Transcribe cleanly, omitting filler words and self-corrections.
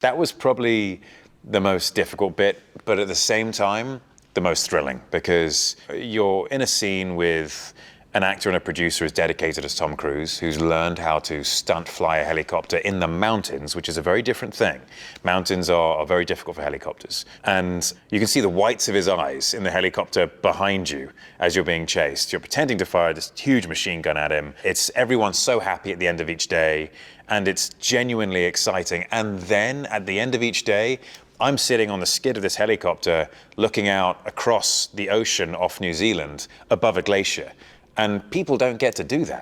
That was probably the most difficult bit, but at the same time, the most thrilling, because you're in a scene with an actor and a producer as dedicated as Tom Cruise, who's learned how to stunt fly a helicopter in the mountains, which is a very different thing. Mountains are very difficult for helicopters. And you can see the whites of his eyes in the helicopter behind you as you're being chased. You're pretending to fire this huge machine gun at him. Everyone's so happy at the end of each day, and it's genuinely exciting. And then at the end of each day, I'm sitting on the skid of this helicopter looking out across the ocean off New Zealand above a glacier. And people don't get to do that.